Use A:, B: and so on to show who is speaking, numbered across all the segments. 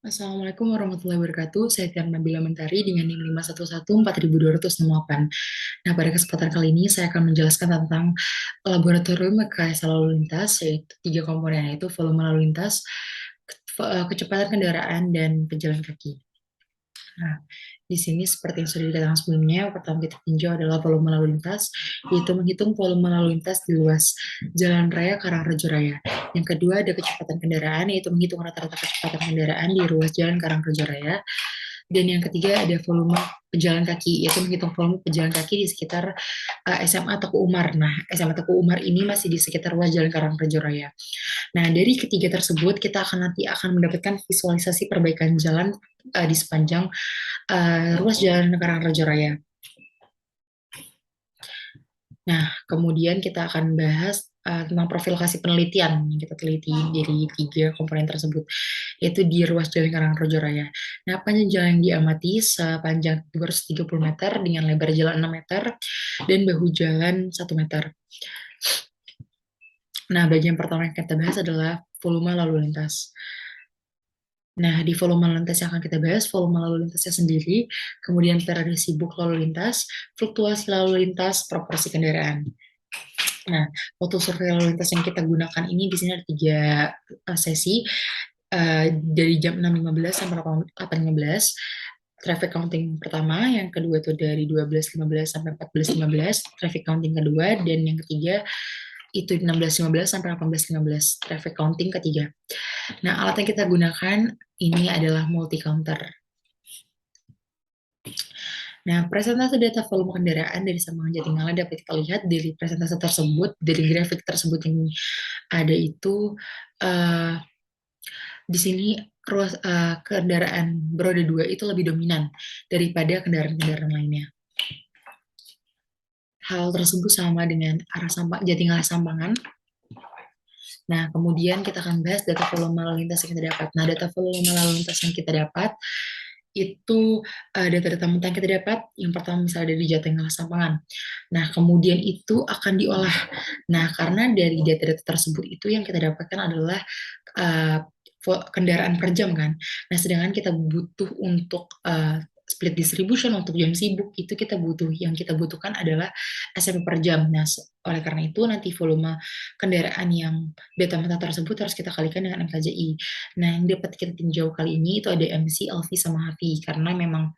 A: Assalamualaikum warahmatullahi wabarakatuh. Saya Tiara Nabila Mentari dengan NIM 511-4268. Nah, pada kesempatan kali ini saya akan menjelaskan tentang laboratorium rekayasa lalu lintas, yaitu tiga komponen, yaitu volume lalu lintas, kecepatan kendaraan, dan pejalan kaki. Nah, di sini seperti yang sudah dikatakan sebelumnya, yang pertama kita tinjau adalah volume lalu lintas, yaitu menghitung volume lalu lintas di luas Jalan Raya Karangrejo Raya. Yang kedua ada kecepatan kendaraan, yaitu menghitung rata-rata kecepatan kendaraan di ruas Jalan Karangrejo Raya. Dan yang ketiga ada volume pejalan kaki, yaitu menghitung volume pejalan kaki di sekitar SMA Teku Umar. Nah, SMA Teku Umar ini masih di sekitar ruas Jalan Karangrejo Raya. Nah, dari ketiga tersebut kita nanti akan mendapatkan visualisasi perbaikan jalan di sepanjang ruas Jalan Karangrejo Raya. Nah, kemudian kita akan bahas tentang profil lokasi penelitian yang kita teliti dari tiga komponen tersebut, yaitu di ruas Jalan Karangrejo Raya. Nah, panjang jalan yang diamati sepanjang 230 meter dengan lebar jalan 6 meter dan bahu jalan 1 meter. Nah, bagian pertama yang kita bahas adalah volume lalu lintas. Nah, di volume lalu lintas yang akan kita bahas, volume lalu lintasnya sendiri, kemudian periode sibuk lalu lintas, fluktuasi lalu lintas, proporsi kendaraan. Nah, foto survei lalu lintas yang kita gunakan ini di sini ada tiga sesi, dari jam 6.15 sampai 8.15. Traffic counting pertama, yang kedua itu dari 12.15 sampai 14.15, traffic counting kedua, dan yang ketiga itu 16.15 sampai 18.15, traffic counting ketiga. Nah, alat yang kita gunakan ini adalah multi counter. Nah, presentase data volume kendaraan dari Samangan Jatinggala dapat kita lihat dari presentase tersebut, dari grafik tersebut yang ada itu uh, di sini kendaraan beroda dua itu lebih dominan daripada kendaraan-kendaraan lainnya. Hal tersebut sama dengan arah Jatinggala Sampangan. Nah, kemudian kita akan bahas data volume lalu lintas yang kita dapat. Nah, data volume lalu lintas yang kita dapat itu data-data mentah yang kita dapat, yang pertama misalnya dari Jatinggala Sampangan. Nah, kemudian itu akan diolah. Nah, karena dari data-data tersebut itu yang kita dapatkan adalah uh, kendaraan per jam kan. Nah, sedangkan kita butuh untuk split distribution untuk jam sibuk itu yang kita butuhkan adalah SMP per jam. Nah, oleh karena itu nanti volume kendaraan yang data mentah tersebut harus kita kalikan dengan MKJI. Nah, yang dapat kita tinjau kali ini itu ada MC, LV, sama HV karena memang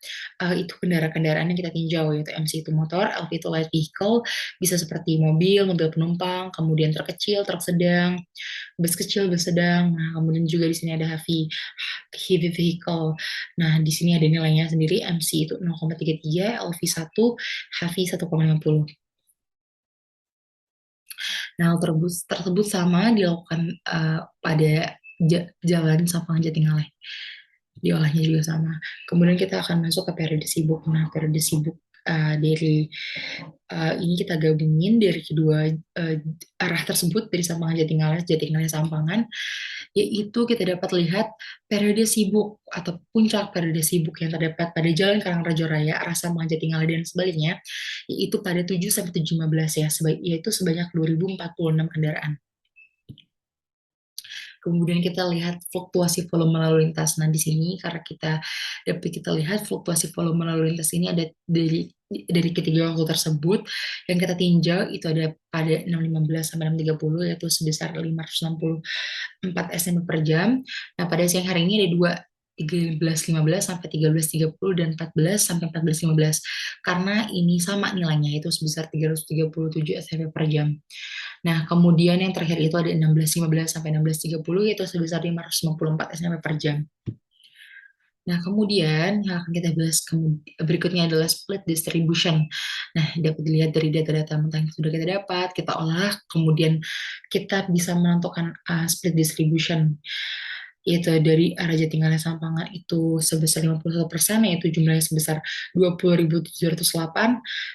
A: itu kendaraan-kendaraan yang kita tinjau, yaitu MC itu motor, LV itu light vehicle, bisa seperti mobil, mobil penumpang, kemudian truk kecil, truk sedang, bus kecil, bus sedang. Nah, kemudian juga di sini ada heavy vehicle. Nah, di sini ada nilainya sendiri, MC itu 0,33, LV 1, HV 1,50. Nah, hal tersebut sama dilakukan pada Jalan Sampang Jatingaleh. Diolahnya juga sama. Kemudian kita akan masuk ke periode sibuk. Nah, periode sibuk dari ini kita gabungin dari kedua arah tersebut, dari Sampangan Jatingaleh, Jatingaleh Sampangan, yaitu kita dapat lihat periode sibuk atau puncak periode sibuk yang terdapat pada Jalan Karangrejo Raya, arah Sampangan Jatingaleh dan sebaliknya, yaitu pada 7 sampai 7.15 ya, yaitu sebanyak 2.046 kendaraan. Kemudian kita lihat fluktuasi volume lalu lintas. Nah, di sini karena kita lihat fluktuasi volume lalu lintas ini ada dari ketiga waktu tersebut yang kita tinjau itu ada pada 6.15 sampai 6.30 yaitu sebesar 564 SMP per jam. Nah, pada siang hari ini ada dua 13.15 sampai 13.30 dan 14 sampai 14.15 karena ini sama nilainya itu sebesar 337 SMP per jam. Nah, kemudian yang terakhir itu ada 16.15 sampai 16.30 yaitu sebesar 554 SMP per jam. Nah, kemudian yang akan kita bahas berikutnya adalah split distribution. Nah, dapat dilihat dari data-data mentah yang sudah kita dapat, kita olah, kemudian kita bisa menentukan split distribution, yaitu dari arah Jatinggala Sampangan itu sebesar 51%, yaitu jumlahnya sebesar 20.708,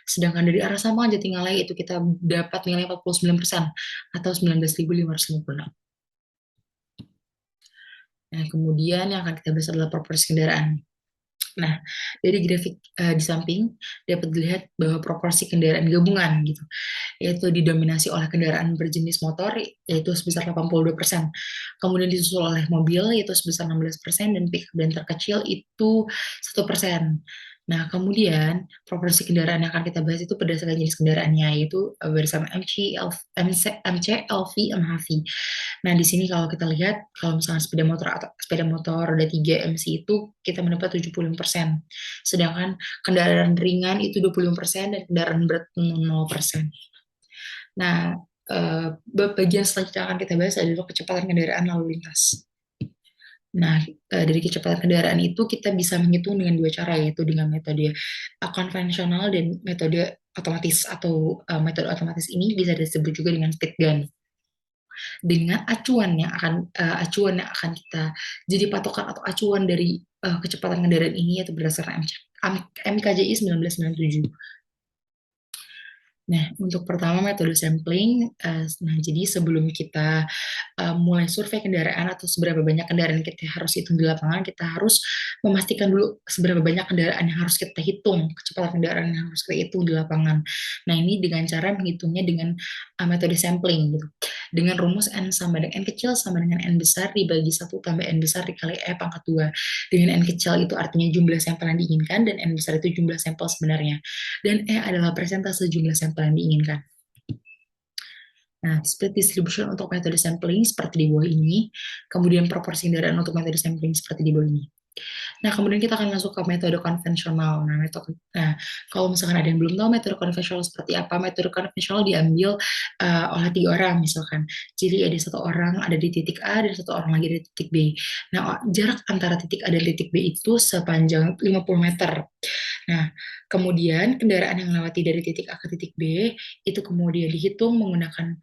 A: sedangkan dari arah Sampangan Jatinggala itu kita dapat nilai 49% atau 19.556. Nah, kemudian yang akan kita bahas adalah proporsi kendaraan. Nah, dari grafik di samping dapat dilihat bahwa proporsi kendaraan gabungan gitu, yaitu didominasi oleh kendaraan berjenis motor yaitu sebesar 82%. Kemudian disusul oleh mobil yaitu sebesar 16% dan pickup dan terkecil itu 1%. Nah, kemudian proporsi kendaraan yang akan kita bahas itu berdasarkan jenis kendaraannya yaitu berdasarkan MC, MC, LV, MHV. Nah, di sini kalau kita lihat, kalau misalnya sepeda motor roda 3 MC itu kita mendapat 75%. Sedangkan kendaraan ringan itu 25% dan kendaraan berat 0%. Nah, bagian selanjutnya akan kita bahas adalah kecepatan kendaraan lalu lintas. Nah, dari kecepatan kendaraan itu kita bisa menghitung dengan dua cara, yaitu dengan metode konvensional dan metode otomatis atau metode otomatis ini bisa disebut juga dengan speed gun dengan acuan yang akan kita jadi patokan atau acuan dari kecepatan kendaraan ini yaitu berdasarkan MKJI 1997. Nah, untuk pertama metode sampling, nah jadi sebelum kita mulai survei kendaraan atau seberapa banyak kendaraan kita harus hitung di lapangan, kita harus memastikan dulu seberapa banyak kendaraan yang harus kita hitung, kecepatan kendaraan yang harus kita hitung di lapangan. Nah, ini dengan cara menghitungnya dengan metode sampling gitu. Dengan rumus N sama dengan N kecil sama dengan N besar dibagi 1 tambah N besar dikali E pangkat 2. Dengan N kecil itu artinya jumlah sampel yang diinginkan dan N besar itu jumlah sampel sebenarnya. Dan E adalah persentase jumlah sampel yang diinginkan. Nah, split distribution untuk metode sampling seperti di bawah ini, kemudian proporsi kendaraan untuk metode sampling seperti di bawah ini. Nah, kemudian kita akan masuk ke metode konvensional. Nah, kalau misalkan ada yang belum tahu metode konvensional seperti apa, metode konvensional diambil oleh 3 orang misalkan. Jadi ada satu orang ada di titik A dan satu orang lagi di titik B. Nah, jarak antara titik A dan titik B itu sepanjang 50 meter. Nah, kemudian kendaraan yang melewati dari titik A ke titik B itu kemudian dihitung menggunakan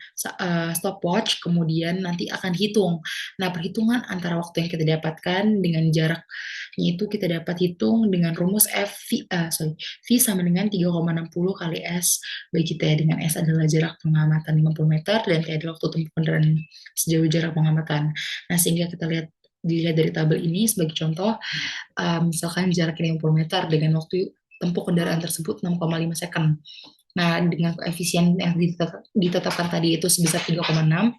A: stopwatch, kemudian nanti akan hitung. Nah, perhitungan antara waktu yang kita dapatkan dengan jaraknya itu kita dapat hitung dengan rumus V sama dengan 3,60 kali S bagi T, dengan S adalah jarak pengamatan 50 meter dan T adalah waktu tempuh kendaraan sejauh jarak pengamatan. Nah, sehingga kita dilihat dari tabel ini sebagai contoh, misalkan jarak 50 meter dengan waktu tempuh kendaraan tersebut 6,5 second. Nah, dengan koefisien yang ditetapkan tadi itu sebesar 3,6,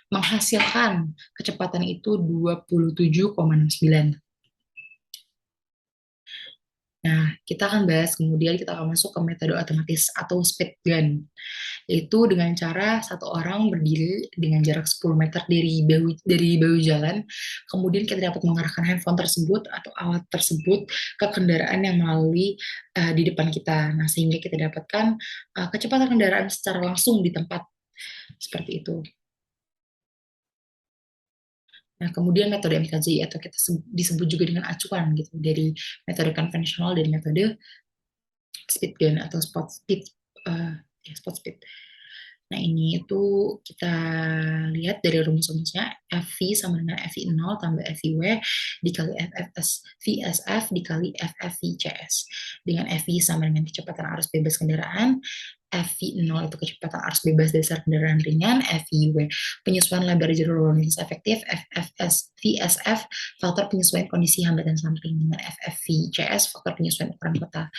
A: menghasilkan kecepatan itu 27,69. Nah, kita akan bahas, kemudian kita akan masuk ke metode otomatis atau speed gun, yaitu dengan cara satu orang berdiri dengan jarak 10 meter dari bahu jalan, kemudian kita dapat mengarahkan handphone tersebut atau alat tersebut ke kendaraan yang melalui di depan kita. Nah, sehingga kita dapatkan kecepatan kendaraan secara langsung di tempat seperti itu. Nah, kemudian metode MKJ atau kita disebut juga dengan acuan gitu dari metode konvensional dan metode speed gun atau spot speed. Nah, ini itu kita lihat dari rumus-rumusnya FV sama dengan FV0 tambah FVW dikali VSF dikali FFVCS. Dengan FV sama dengan kecepatan arus bebas kendaraan, FV0 itu kecepatan arus bebas dasar kendaraan ringan, FVW penyesuaian lebar jalur lalu lintas efektif, VSF faktor penyesuaian kondisi hambatan samping, dengan FFVCS faktor penyesuaian ukuran kota.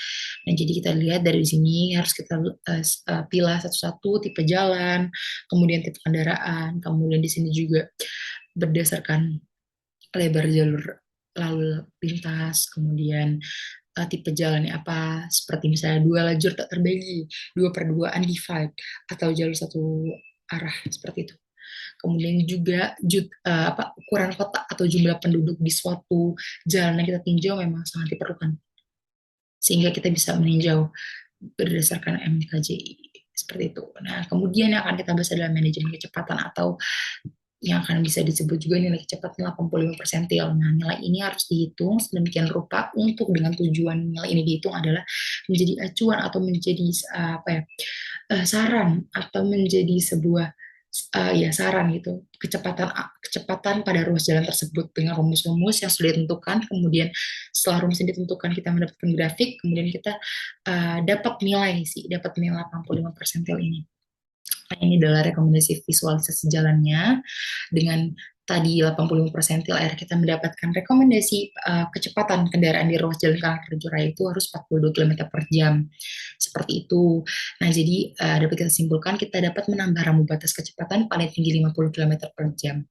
A: Nah, jadi kita lihat dari sini harus kita pilih satu-satu tipe jalan, kemudian tipe kendaraan, kemudian di sini juga berdasarkan lebar jalur lalu lintas, kemudian tipe jalannya apa, seperti misalnya 2 lajur tak terbagi, 2/2 undivided, atau jalur satu arah seperti itu. Kemudian juga ukuran kota atau jumlah penduduk di suatu jalan yang kita tinjau memang sangat diperlukan, sehingga kita bisa meninjau berdasarkan MKJI seperti itu. Nah, kemudian yang akan kita bahas adalah manajemen kecepatan atau yang akan bisa disebut juga nilai kecepatan 85 persentil. Nah, nilai ini harus dihitung sedemikian rupa untuk dengan tujuan nilai ini dihitung adalah menjadi acuan atau menjadi saran atau menjadi sebuah saran gitu, kecepatan pada ruas jalan tersebut dengan rumus-rumus yang sudah ditentukan. Kemudian setelah rumus yang ditentukan kita mendapatkan grafik, kemudian kita dapat nilai 85 persentil ini. Nah, ini adalah rekomendasi visualisasi jalannya. Dengan tadi 85% akhirnya kita mendapatkan rekomendasi kecepatan kendaraan di ruas jalan Karangrejo Raya itu harus 42 km per jam. Seperti itu. Nah, jadi dapat kita simpulkan kita dapat menambah rambu batas kecepatan paling tinggi 50 km per jam.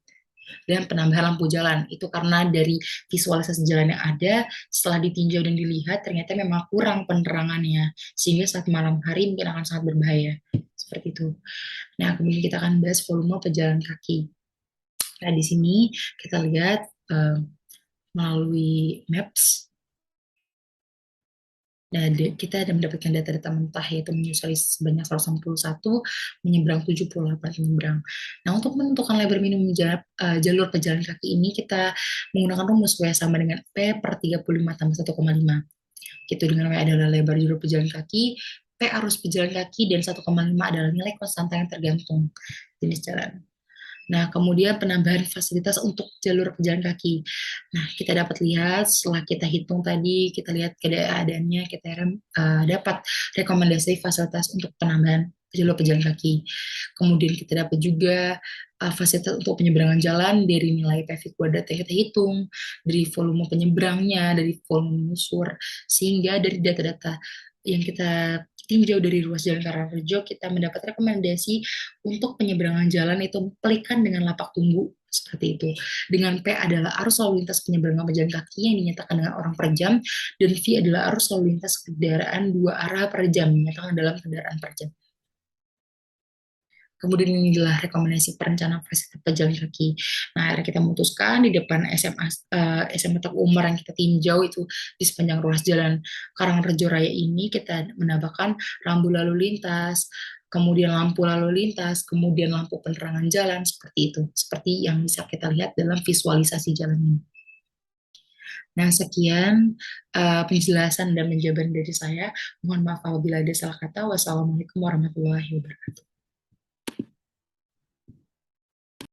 A: Dan penambahan lampu jalan itu karena dari visualisasi jalan yang ada setelah ditinjau dan dilihat ternyata memang kurang penerangannya sehingga saat malam hari mungkin akan sangat berbahaya seperti itu. Nah, kemudian kita akan bahas volume pejalan kaki. Nah, di sini kita lihat melalui Maps. Nah, kita ada mendapatkan data-data mentah yaitu menyusuri sebanyak 161, menyeberang 78 penyeberang. Nah, untuk menentukan lebar minimum jalur pejalan kaki ini kita menggunakan rumus W sama dengan P per 35 tambah 1,5. Gitu, dengan W adalah lebar jalur pejalan kaki, P arus pejalan kaki, dan 1,5 adalah nilai konstanta yang tergantung jenis jalan. Nah, kemudian penambahan fasilitas untuk jalur pejalan kaki. Nah, kita dapat lihat setelah kita hitung tadi, kita lihat keadaannya, kita dapat rekomendasi fasilitas untuk penambahan jalur pejalan kaki. Kemudian kita dapat juga fasilitas untuk penyeberangan jalan dari nilai PV kuadrat yang kita hitung, dari volume penyeberangnya, dari volume menyusur, sehingga dari data-data yang kita tinjau dari ruas jalan Karangrejo, kita mendapat rekomendasi untuk penyeberangan jalan itu pelikan dengan lapak tunggu seperti itu. Dengan P adalah arus lalu lintas penyeberangan pejalan kaki yang dinyatakan dengan orang per jam, dan V adalah arus lalu lintas kendaraan dua arah per jam dinyatakan dalam kendaraan per jam. Kemudian ini adalah rekomendasi perencanaan fasilitas pejalan kaki. Nah, akhirnya kita memutuskan di depan SMA Teguh Umar yang kita tinjau itu di sepanjang ruas jalan Karangrejo Raya ini kita menambahkan rambu lalu lintas, kemudian lampu lalu lintas, kemudian lampu penerangan jalan seperti itu, seperti yang bisa kita lihat dalam visualisasi jalan ini. Nah, sekian penjelasan dan penjabaran dari saya. Mohon maaf apabila ada salah kata. Wassalamualaikum warahmatullahi wabarakatuh.